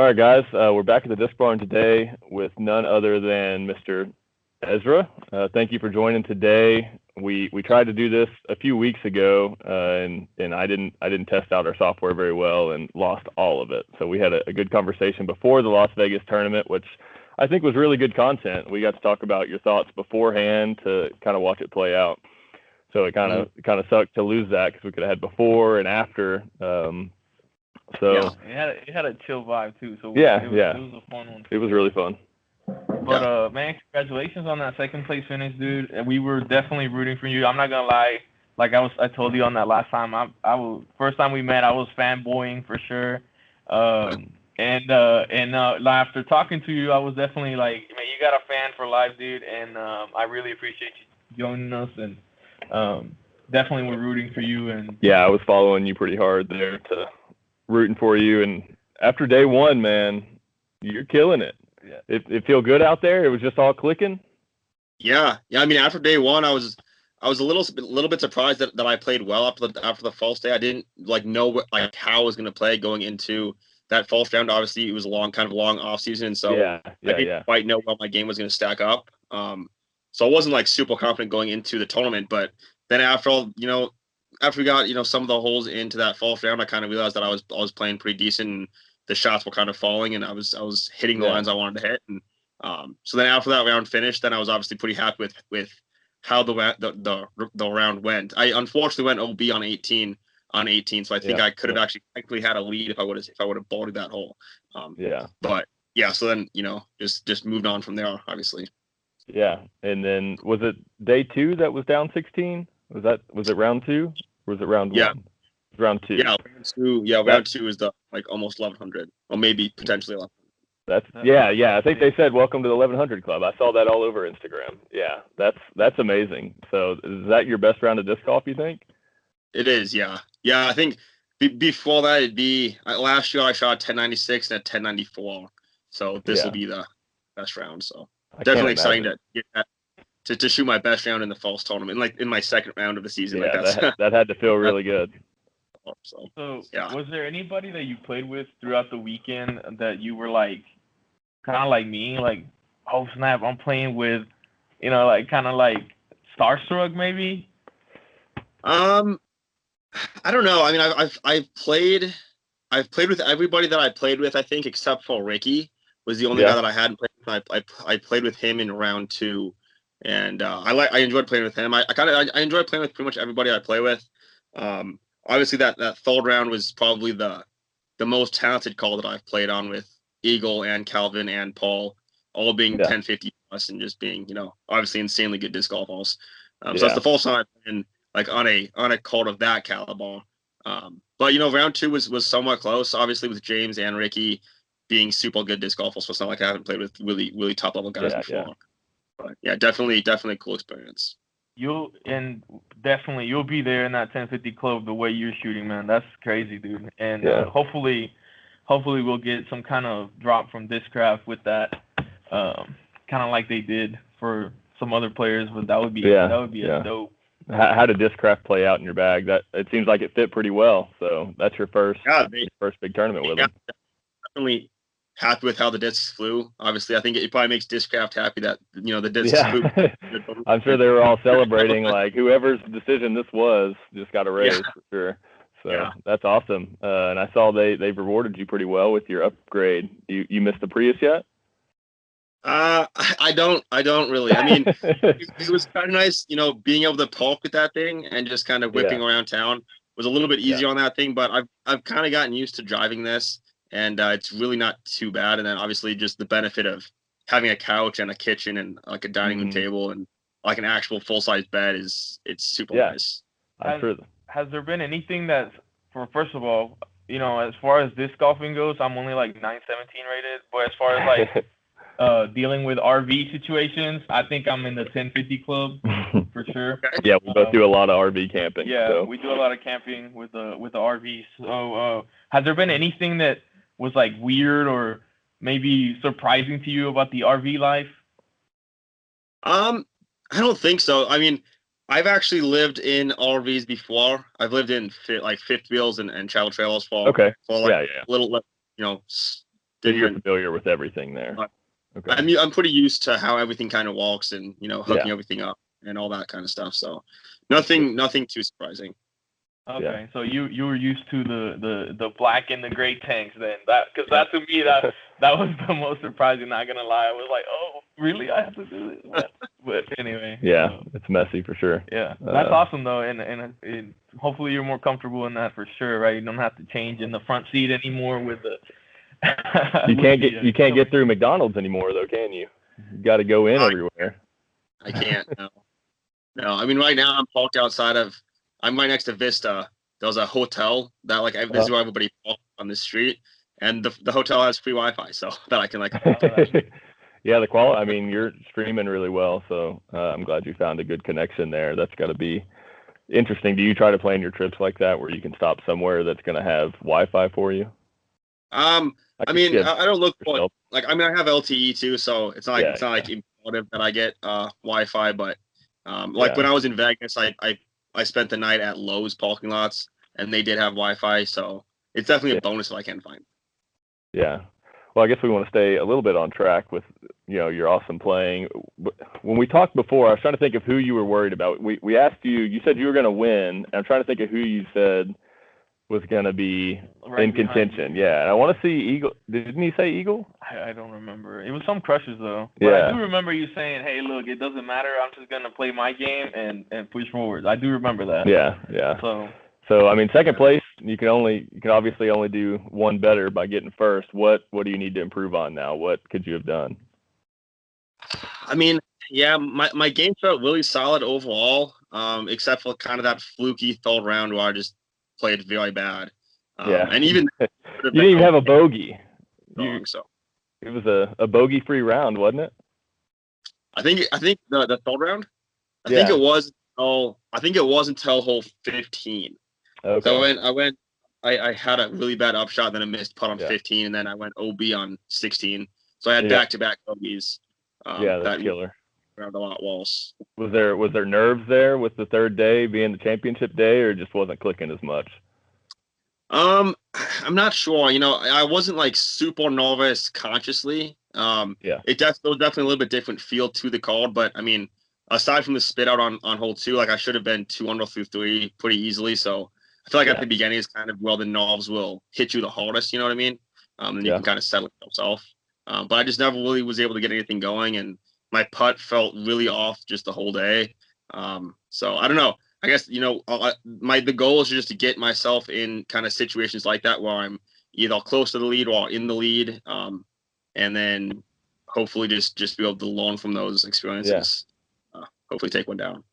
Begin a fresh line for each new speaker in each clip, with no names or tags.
All right, guys, we're back at the Disc Barn today with none other than Mr. Ezra. Thank you for joining today. We tried to do this a few weeks ago, and I didn't test out our software very well and lost all of it. So we had a good conversation before the Las Vegas tournament, which I think was really good content. We got to talk about your thoughts beforehand to kind of watch it play out. So it kind of sucked to lose that because we could have had before and after. So
yeah, it had a chill vibe too. So
it
was a fun one.
It was really fun.
But man, congratulations on that second place finish, dude. And we were definitely rooting for you. I'm not gonna lie. Like I told you on that last time. First time we met, I was fanboying for sure. After talking to you, I was definitely like, man, you got a fan for life, dude. And I really appreciate you joining us. And definitely we're rooting for you. And
yeah, I was following you pretty hard there, rooting for you. And after day one, man, you're killing it. Yeah. It feel good out there? It was just all clicking?
Yeah. I mean, after day one, I was a little bit surprised that I played well after the false day. I didn't know how I was going to play going into that false round. Obviously, it was a long off season, so I didn't quite know how my game was going to stack up. So I wasn't super confident going into the tournament. But then after we got some of the holes into that false round, I kind of realized that I was playing pretty decent. And the shots were kind of falling, and I was hitting the lines I wanted to hit. And so then after that round finished, then I was obviously pretty happy with how the round went. I unfortunately went OB on 18, so I think I could have actually technically had a lead if I would have balled that hole. But yeah, so then just moved on from there, obviously.
Yeah, and then was it day two that was down 16? Was it round two or was it round one? Round two.
Yeah, round two is the almost 1100, or maybe potentially 1100.
Yeah. I think they said welcome to the 1100 club. I saw that all over Instagram. Yeah, that's amazing. So is that your best round of disc golf, you think?
It is, yeah. I think before that it'd be last year I shot 1096 and a 1094. So this will be the best round. So definitely exciting to get that. To shoot my best round in the falls tournament, in my second round of the season.
Yeah, that had to feel really good.
So was there anybody that you played with throughout the weekend that you were kind of like me, oh snap, I'm playing with, kind of starstruck maybe?
I don't know. I mean, I've played with everybody that I played with, I think, except for Ricky was the only guy that I hadn't played with. I played with him in round two. And I enjoyed playing with him. I enjoyed playing with pretty much everybody I play with. Obviously, that third round was probably the most talented call that I've played on, with Eagle and Calvin and Paul all being 1050 plus and just being obviously insanely good disc golf balls. So that's the first time I've been on a call of that caliber. But round two was somewhat close. Obviously, with James and Ricky being super good disc golfers, so it's not like I haven't played with really really top level guys before.
Yeah.
But yeah, definitely a cool experience.
You'll be there in that 1050 club the way you're shooting, man. That's crazy, dude. And hopefully we'll get some kind of drop from Discraft with that, kind of like they did for some other players. But that would be a dope.
How did Discraft play out in your bag? That it seems like it fit pretty well. So that's your first big tournament with them.
Definitely happy with how the discs flew. Obviously, I think it probably makes Discraft happy that the discs flew.
I'm sure they were all celebrating, whoever's decision this was just got a raise for sure. So that's awesome. And I saw they've rewarded you pretty well with your upgrade. You missed the Prius yet?
I don't really. I mean, it was kind of nice, being able to park with that thing and just kind of whipping around town was a little bit easier on that thing. But I've kind of gotten used to driving this. And it's really not too bad. And then obviously just the benefit of having a couch and a kitchen and a dining room table and an actual full-size bed it's super nice.
Has there been anything that's, first of all, as far as disc golfing goes, I'm only 917 rated. But as far as dealing with RV situations, I think I'm in the 1050 club for sure.
Yeah, we both do a lot of RV camping.
Yeah, so. We do a lot of camping with the RVs. So has there been anything that was weird or maybe surprising to you about the RV life?
I don't think so. I mean, I've actually lived in RVs before. I've lived in fifth wheels and travel trailers for a little,
You're familiar with everything there.
Okay. I'm pretty used to how everything kind of walks and, hooking everything up and all that kind of stuff. So nothing too surprising.
Okay, so you were used to the black and the gray tanks then. Because that to me that was the most surprising. Not gonna lie, I was like, oh really? I have to do this? But anyway.
Yeah, it's messy for sure.
Yeah, that's awesome though, and hopefully you're more comfortable in that for sure, right? You don't have to change in the front seat anymore with the.
You can't get through McDonald's anymore though, can you? You got to go in everywhere.
I can't. No. I mean, right now I'm parked outside of. I'm right next to Vista. There's a hotel that this is where everybody parks on the street, and the hotel has free Wi-Fi, so that I can
Yeah, the quality. I mean, you're streaming really well, so I'm glad you found a good connection there. That's got to be interesting. Do you try to plan your trips like that, where you can stop somewhere that's going to have Wi-Fi for you?
I mean, I don't look for I have LTE too, so it's not like imperative that I get Wi-Fi, but when I was in Vegas, I spent the night at Lowe's parking lots, and they did have Wi-Fi, so it's definitely a bonus if I can find.
Yeah. Well, I guess we want to stay a little bit on track with, your awesome playing. When we talked before, I was trying to think of who you were worried about. We asked you said you were going to win, and I'm trying to think of who you said was going to be in contention. Yeah, and I want to see Eagle. Didn't he say Eagle?
I don't remember. It was some crushers, though. But I do remember you saying, hey, look, it doesn't matter. I'm just going to play my game and push forward. I do remember that.
Yeah. So I mean, second place, you can obviously only do one better by getting first. What do you need to improve on now? What could you have done?
I mean, my game felt really solid overall, except for kind of that fluky third round where I just played very bad. And even
you didn't even have a bogey.
So
it was a bogey-free round, wasn't it?
I think the third round. I think it was until hole 15. Okay. So I had a really bad upshot, then I missed putt on 15, and then I went OB on 16. So I had back-to-back bogeys.
That's killer.
Around a lot worse.
Was there nerves there with the third day being the championship day, or it just wasn't clicking as much?
I'm not sure. I wasn't like super nervous consciously. It was definitely a little bit different feel to the card, but I mean, aside from the spit out on hole 2, I should have been 2 under through 3 pretty easily. So I feel like at the beginning is kind of where the nerves will hit you the hardest. You know what I mean? And you can kind of settle yourself. But I just never really was able to get anything going, and my putt felt really off just the whole day. So I don't know. I guess the goal is just to get myself in kind of situations like that where I'm either close to the lead or in the lead, and then hopefully just be able to learn from those experiences. Hopefully take one down.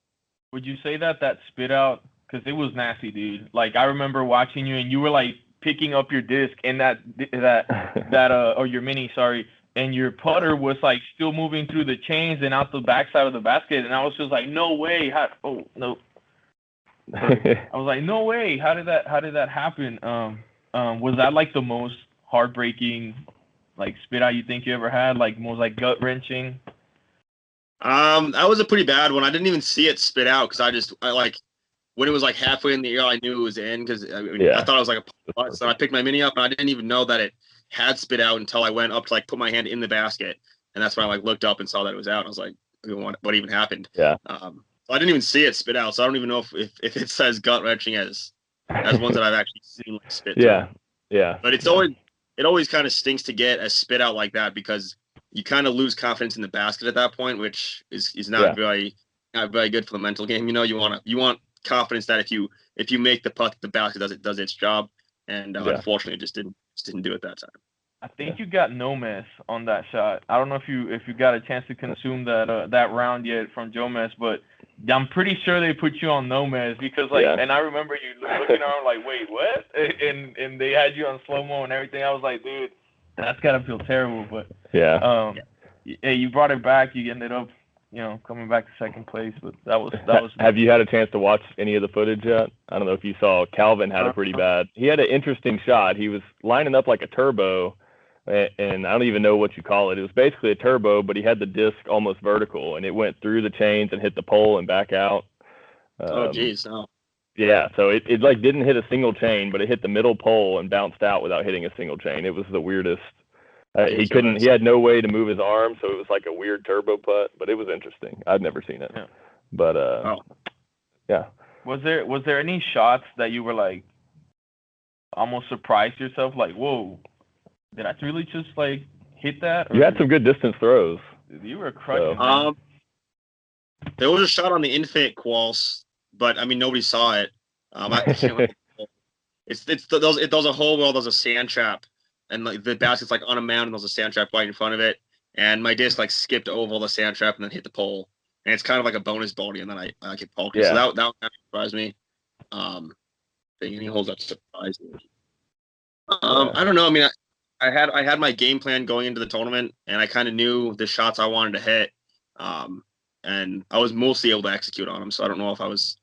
Would you say that spit out, because it was nasty, dude? Like I remember watching you, and you were like picking up your disc and that or your mini, sorry, and your putter was like still moving through the chains and out the backside of the basket, and I was just like, no way! I was like, no way! How did that happen? Was that like the most heartbreaking like spit out you think you ever had? Like most like gut wrenching?
That was a pretty bad one. I didn't even see it spit out because when it was like halfway in the air, I knew it was in because I thought it was like a putt. So I picked my mini up, and I didn't even know that it had spit out until I went up to like put my hand in the basket, and that's when I like looked up and saw that it was out. I was like, what even happened?
Yeah.
So I didn't even see it spit out, so I don't even know if it says gut wrenching as ones that I've actually seen like spit.
Yeah.
But it always kind of stinks to get a spit out like that because you kind of lose confidence in the basket at that point, which is not very good for the mental game. You want confidence that if you make the putt, the basket does its job, and unfortunately, it just didn't do it that time.
I think you got no mess on that shot. I don't know if you got a chance to consume that round yet from Joe Mess, but I'm pretty sure they put you on no mess because and I remember you looking around like, wait, what? And they had you on slow mo and everything. I was like, dude, that's gotta feel terrible. But you brought it back. You ended up coming back to second place, but that was.
Have you had a chance to watch any of the footage yet? I don't know if you saw. Calvin had a pretty bad. He had an interesting shot. He was lining up like a turbo, and I don't even know what you call it. It was basically a turbo, but he had the disc almost vertical, and it went through the chains and hit the pole and back out.
Oh, geez, no.
Yeah, so it like didn't hit a single chain, but it hit the middle pole and bounced out without hitting a single chain. It was the weirdest He couldn't. He had no way to move his arm, so it was like a weird turbo putt. But it was interesting. I'd never seen it.
Yeah.
But yeah.
Was there any shots that you were like almost surprised yourself, like, whoa, did I really just like hit that? Or
you had some good distance throws.
You were crushing. So.
There was a shot on the infinite quals, but I mean nobody saw it. There's a hole where there's a sand trap, and like the basket's like on a mound, and there's a sand trap right in front of it, and my disc like skipped over the sand trap and then hit the pole, and it's kind of like a bonus bogey, and then I get poked. Yeah. So that kind of surprised me. Any holes that surprised me. I don't know. I mean, I had my game plan going into the tournament, and I kind of knew the shots I wanted to hit, and I was mostly able to execute on them. So I don't know if I was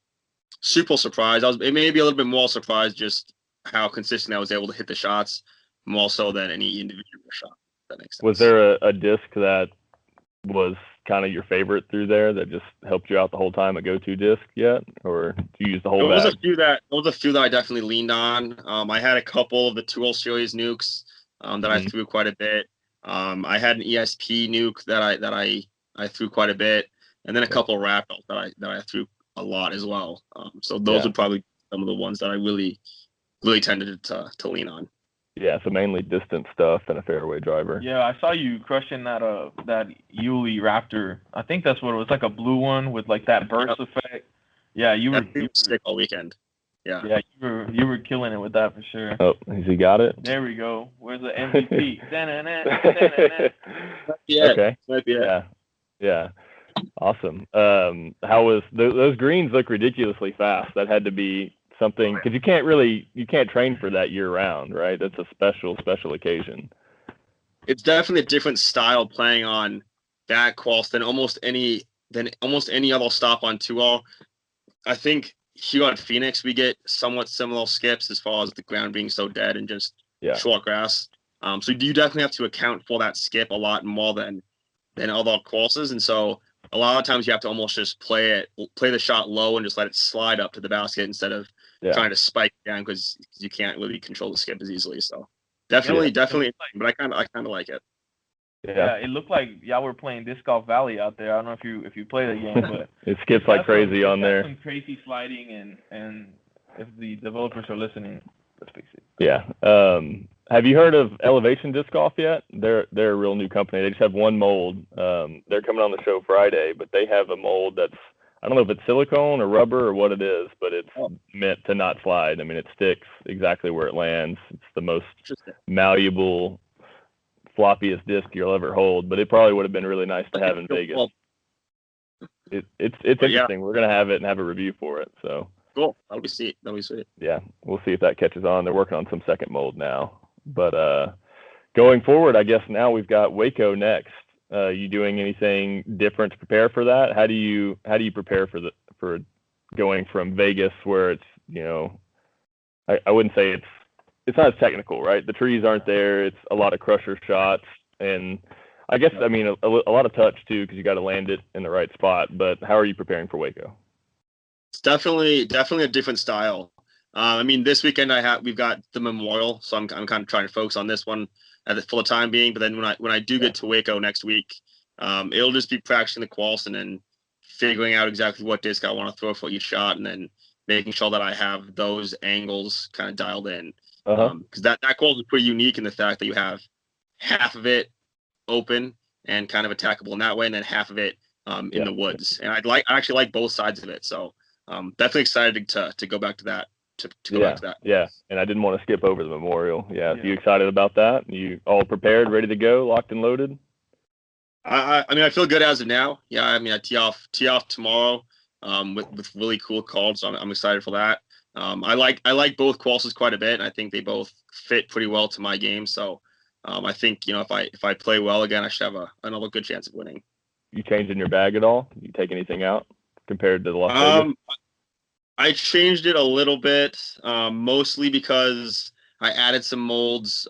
super surprised. It may be a little bit more surprised just how consistent I was able to hit the shots, more so than any individual shot. If that makes sense.
Was there a disc that was kind of your favorite through there that just helped you out the whole time, a go-to disc yet, or do you use the whole bag?
There was a few that I definitely leaned on. I had a couple of the 2-hole series nukes that I threw quite a bit. I had an ESP nuke that I threw quite a bit, and then a couple of Raptors that I threw a lot as well. So those would probably be some of the ones that I really tended to lean on.
Yeah, so mainly distance stuff and a fairway driver.
Yeah, I saw you crushing that Yuli Raptor. I think that's what it was, like a blue one with like that burst effect. Yeah, you were
sick all weekend. Yeah.
Yeah, you were killing it with that for sure.
Oh, has he got it?
There we go. Where's the MVP?
Okay. Yeah. Awesome. How was those greens look ridiculously fast? That had to be something, because you can't train for that year round, right? That's a special occasion.
It's definitely a different style playing on that course than almost any other stop on 2-hole. I think here at Phoenix we get somewhat similar skips as far as the ground being so dead and just short grass. So you definitely have to account for that skip a lot more than other courses, and so a lot of times you have to almost just play the shot low and just let it slide up to the basket instead of trying to spike down, because you can't really control the skip as easily. So definitely, but I kind of like it.
Yeah, it looked like y'all were playing Disc Golf Valley out there. I don't know if you play the game, but
it skips like crazy on there.
Some crazy sliding, and if the developers are listening, let's fix it.
Yeah. Have you heard of Elevation Disc Golf yet? They're a real new company. They just have one mold. They're coming on the show Friday, but they have a mold that's, I don't know if it's silicone or rubber or what it is, but it's meant to not slide. I mean, it sticks exactly where it lands. It's the most malleable, floppiest disc you'll ever hold, but it probably would have been really nice to have in Vegas. It's interesting. We're going to have it and have a review for it. So
cool. That'll be sweet.
Yeah, we'll see if that catches on. They're working on some second mold now. But going forward, I guess now we've got Waco next. You doing anything different to prepare for that? How do you prepare for going from Vegas, where it's, you know, I wouldn't say it's not as technical, right? The trees aren't there. It's a lot of crusher shots, and I guess, I mean, a lot of touch too, because you got to land it in the right spot. But how are you preparing for Waco?
It's definitely a different style. I mean, this weekend we've got the Memorial, so I'm kind of trying to focus on this one for the time being. But then when I do get to Waco next week, it'll just be practicing the quals and then figuring out exactly what disc I want to throw for each shot, and then making sure that I have those angles kind of dialed in. Because that quals is pretty unique in the fact that you have half of it open and kind of attackable in that way, and then half of it in the woods. And I actually like both sides of it. So definitely excited to go back to that. To go back to that.
Yeah, and I didn't want to skip over the Memorial. Yeah. You excited about that? You all prepared, ready to go, locked and loaded?
I mean, I feel good as of now. Yeah, I mean, I tee off tomorrow with really cool calls, so I'm excited for that. I like both courses quite a bit, and I think they both fit pretty well to my game. So I think, you know, if I play well again, I should have another good chance of winning.
You changing your bag at all? You take anything out compared to the Las Vegas?
I changed it a little bit, mostly because I added some molds,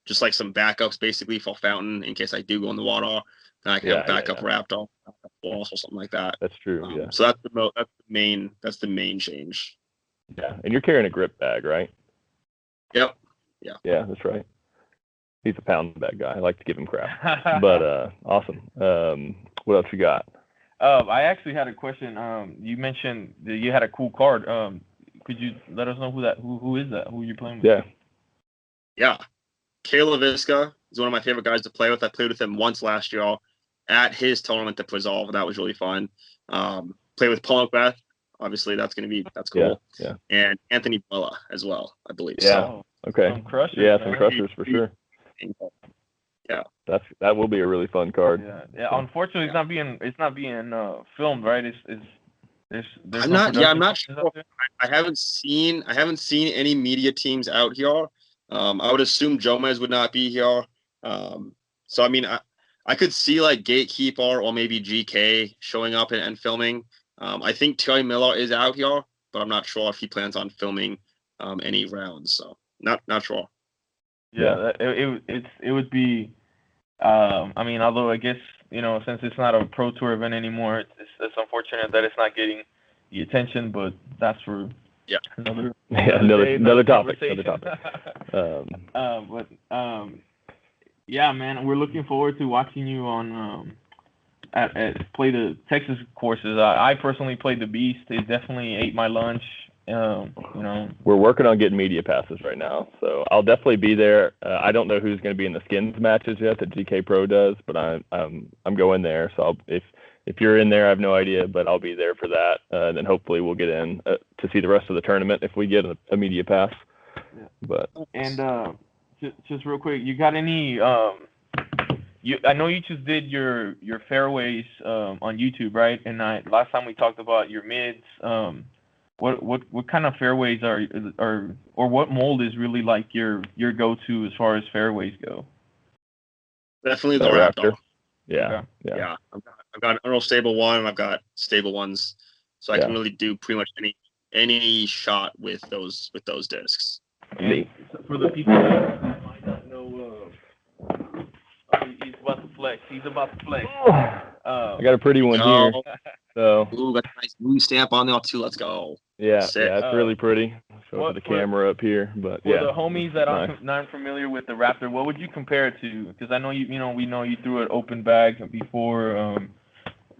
just like some backups basically for fountain in case I do go in the water. And I can have backup wrapped on balls or something like that.
That's true.
So that's the main change.
Yeah, and you're carrying a grip bag, right?
Yep.
Yeah, that's right. He's a pound bag guy. I like to give him crap. But awesome. What else you got?
I actually had a question. You mentioned that you had a cool card. Could you let us know who is that? Who are you playing with?
Yeah. Kayla Visca is one of my favorite guys to play with. I played with him once last year at his tournament at Resolve. That was really fun. Play with Paul McBeth. Obviously, that's cool.
Yeah.
And Anthony Bella as well, I believe.
Yeah.
So,
okay.
Some crushers.
Yeah, some crushers for sure.
Yeah.
That will be a really fun card.
Yeah. Unfortunately, it's not being filmed, right? There's
I'm not sure. I haven't seen any media teams out here. I would assume Jomez would not be here. So I mean, I could see like Gatekeeper or maybe GK showing up and filming. I think Terry Miller is out here, but I'm not sure if he plans on filming any rounds. So not sure.
Yeah. It would be. I mean, although I guess since it's not a pro tour event anymore, it's unfortunate that it's not getting the attention. But that's for another
topic.
Yeah, man, we're looking forward to watching you on play the Texas courses. I personally played the Beast. It definitely ate my lunch.
We're working on getting media passes right now, so I'll definitely be there. I don't know who's going to be in the skins matches yet that GK Pro does, but I'm going there. So if you're in there, I have no idea, but I'll be there for that. And then hopefully we'll get in to see the rest of the tournament if we get a media pass.
Yeah.
But
just real quick, you got any? I know you just did your fairways on YouTube, right? And last time we talked about your mids. What kind of fairways are or what mold is really like your go-to as far as fairways go?
Definitely the Raptor.
Yeah.
I've got an Earl stable one. I've got stable ones, so I can really do pretty much any shot with those discs.
And for the people that might not know, he's about to flex.
I got a pretty one here. So.
Ooh, got a nice blue stamp on there too. Let's go.
Yeah, it's really pretty. Show it to the camera up here, but
for the homies that are not familiar with the Raptor, what would you compare it to? Because I know we know you threw an open bag before.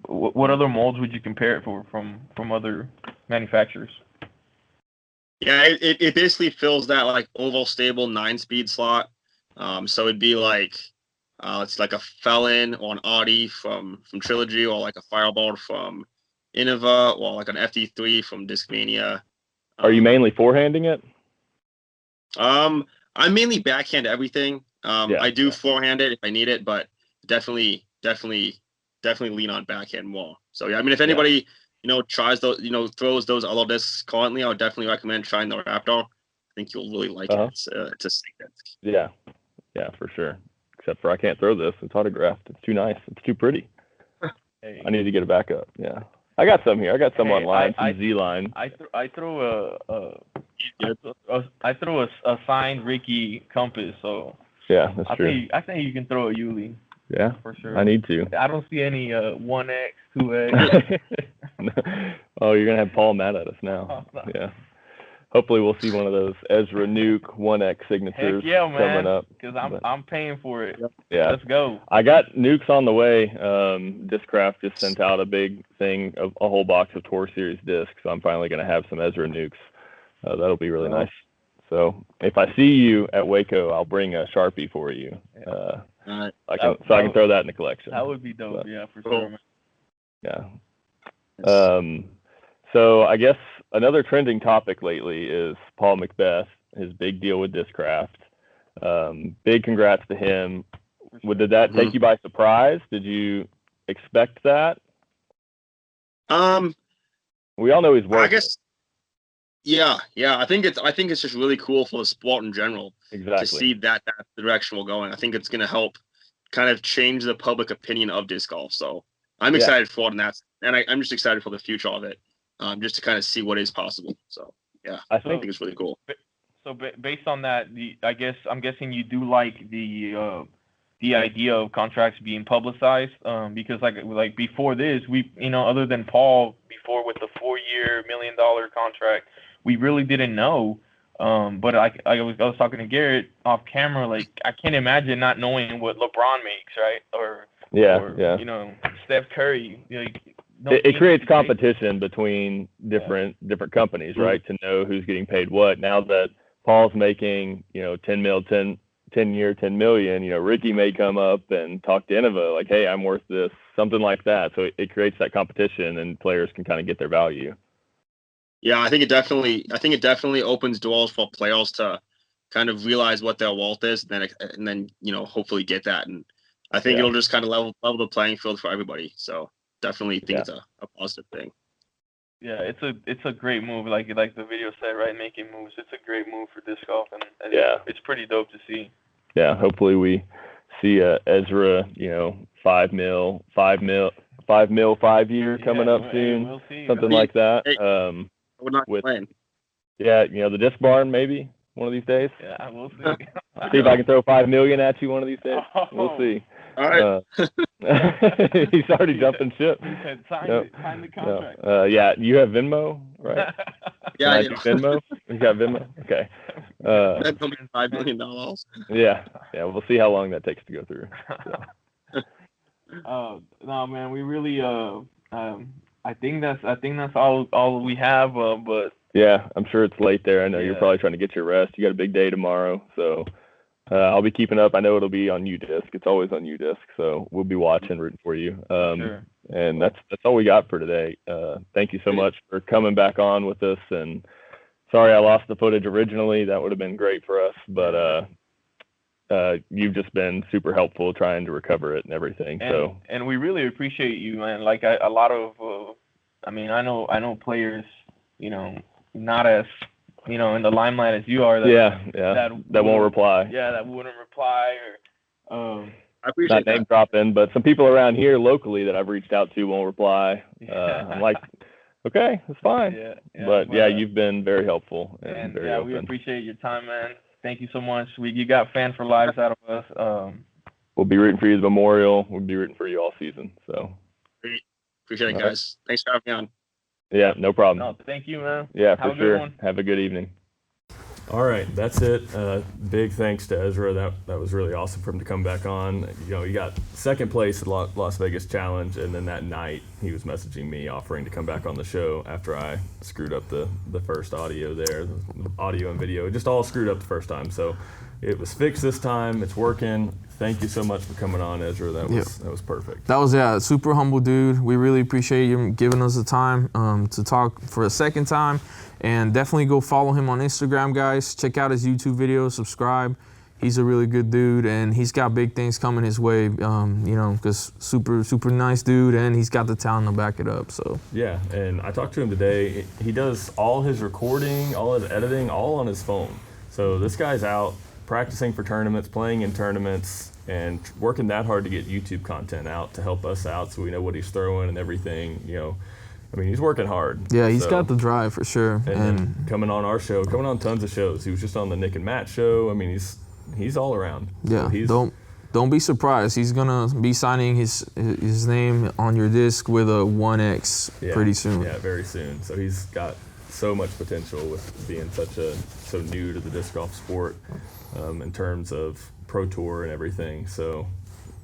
What other molds would you compare it from other manufacturers?
Yeah, it basically fills that like oval stable 9-speed slot. So it'd be like it's like a Felon or an Audi from Trilogy, or like a Fireball from Innova, or like an FD3 from Discmania.
Are you mainly forehanding it?
I mainly backhand everything. I do forehand it if I need it, but definitely lean on backhand more. So yeah, I mean, if anybody tries those, throws those other discs currently, I would definitely recommend trying the Raptor. I think you'll really like it. It's a sick disc.
Yeah, for sure. Except for I can't throw this. It's autographed. It's too nice. It's too pretty.
Hey.
I need to get it back up. Yeah. I got some here. I got some online, some Z-Line.
I throw a signed Ricky Compass, so
yeah, that's true.
I think you can throw a Yuli.
Yeah,
for sure.
I need to.
I don't see any 1X, 2X.
Oh, you're gonna have Paul mad at us now. Yeah. Hopefully we'll see one of those Ezra Nuke 1X signatures coming up.
Because I'm paying for it.
Yeah.
Let's go.
I got Nukes on the way. Discraft just sent out a big thing, a whole box of Tour Series discs. So I'm finally going to have some Ezra Nukes. That'll be really nice. So if I see you at Waco, I'll bring a Sharpie for you. I can throw that in the collection.
That would be dope. Yeah, for sure.
Yeah. So I guess another trending topic lately is Paul McBeth, his big deal with Discraft. Big congrats to him. Did that take you by surprise? Did you expect that? We all know he's working.
I guess. Yeah. I think it's just really cool for the sport in general.
Exactly.
To see that's the direction we're going. I think it's going to help kind of change the public opinion of disc golf. So I'm excited for it, and I'm just excited for the future of it. Just to kind of see what is possible. So yeah, I think it's really cool.
So based on that, I'm guessing you do like the idea of contracts being publicized, because like before this, we other than Paul before with the 4-year $1 million contract, we really didn't know But I was talking to Garrett off camera. Like, I can't imagine not knowing what LeBron makes, right? Or you know, Steph Curry. Like,
it creates competition between different companies, right? To know who's getting paid what. Now that Paul's making, you know, 10 million, you know, Ricky may come up and talk to Innova like, hey, I'm worth this, something like that. So it creates that competition, and players can kind of get their value.
Yeah, I think it definitely opens doors for players to kind of realize what their wealth is, and then you know, hopefully get that. And I think it'll just kind of level the playing field for everybody. So definitely think it's a positive thing.
Yeah, it's a great move. Like the video said, right? Making moves. It's a great move for disc golf, and it's pretty dope to see.
Yeah, hopefully we see Ezra, you know, 5 mil, 5 year coming up soon,
we'll see,
something like that.
We're not playing.
Yeah, you know, the disc barn maybe one of these days.
Yeah, we'll see.
See if I can throw 5 million at you one of these days. We'll see.
All right.
He's already jumping ship.
He said, sign the contract.
Yeah, you have Venmo, right?
Yeah,
I do. Venmo? You got Venmo? Okay.
That's $5 million.
Yeah, we'll see how long that takes to go through.
So. No, man, we really I think that's all we have. But
yeah, I'm sure it's late there. I know you're probably trying to get your rest. You got a big day tomorrow, so I'll be keeping up. I know it'll be on UDisc. It's always on UDisc, so we'll be watching, rooting for you.
Sure.
And that's all we got for today. Thank you so much for coming back on with us. And sorry I lost the footage originally. That would have been great for us, but you've just been super helpful trying to recover it and everything.
And we really appreciate you, man. Like a lot of, I mean, I know players, you know, not as, you know, in the limelight as you are. That won't reply. Yeah, that wouldn't reply or.
I appreciate
not name dropping, but some people around here locally that I've reached out to won't reply. I'm like, okay, it's fine. But you've been very helpful and very open.
We appreciate your time, man. Thank you so much. You got fan for lives out of us.
We'll be rooting for you at the Memorial. We'll be rooting for you all season. So
great. Appreciate it, guys. Thanks for having me on.
Yeah, no problem.
No, thank you, man.
Yeah, for sure. Have a good evening.
All right, that's it. Big thanks to Ezra. That was really awesome for him to come back on. You know, he got second place at Las Vegas Challenge, and then that night he was messaging me offering to come back on the show after I screwed up the first audio there, the audio and video. It just all screwed up the first time. So it was fixed this time. It's working. Thank you so much for coming on, Ezra. That was perfect.
That was super humble dude. We really appreciate you giving us the time to talk for a second time. And definitely go follow him on Instagram, guys. Check out his YouTube videos, subscribe. He's a really good dude, and he's got big things coming his way, you know, because super nice dude, and he's got the talent to back it up. So
yeah, and I talked to him today. He does all his recording, all his editing, all on his phone. So this guy's out practicing for tournaments, playing in tournaments, and working that hard to get YouTube content out to help us out so we know what he's throwing and everything, you know. I mean, he's working hard.
Yeah, he's got the drive for sure.
And coming on our show, coming on tons of shows. He was just on the Nick and Matt show. I mean, he's all around.
Yeah, so don't be surprised. He's gonna be signing his name on your disc with a 1X pretty soon.
Yeah, very soon. So he's got so much potential with being so new to the disc golf sport in terms of Pro Tour and everything. So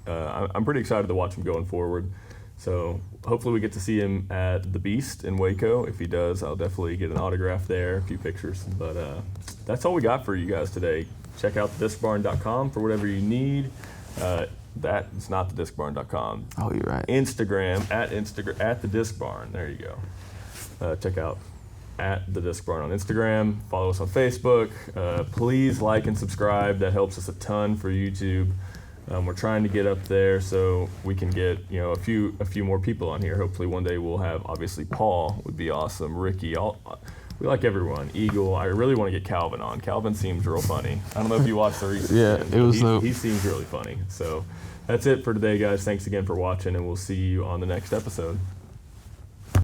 I'm pretty excited to watch him going forward. So hopefully we get to see him at the Beast in Waco. If he does, I'll definitely get an autograph there, a few pictures. But that's all we got for you guys today. Check out thediscbarn.com for whatever you need. That's not thediscbarn.com.
Oh, you're right.
Instagram, at the Disc Barn. There you go. Check out at the Disc Barn on Instagram. Follow us on Facebook. Please like and subscribe. That helps us a ton for YouTube. We're trying to get up there so we can get, you know, a few more people on here. Hopefully one day we'll have, obviously Paul would be awesome, Ricky, we like everyone. Eagle, I really want to get Calvin on. Calvin seems real funny. I don't know if you watched the recent
it was
he seems really funny. So that's it for today, guys. Thanks again for watching, and we'll see you on the next episode.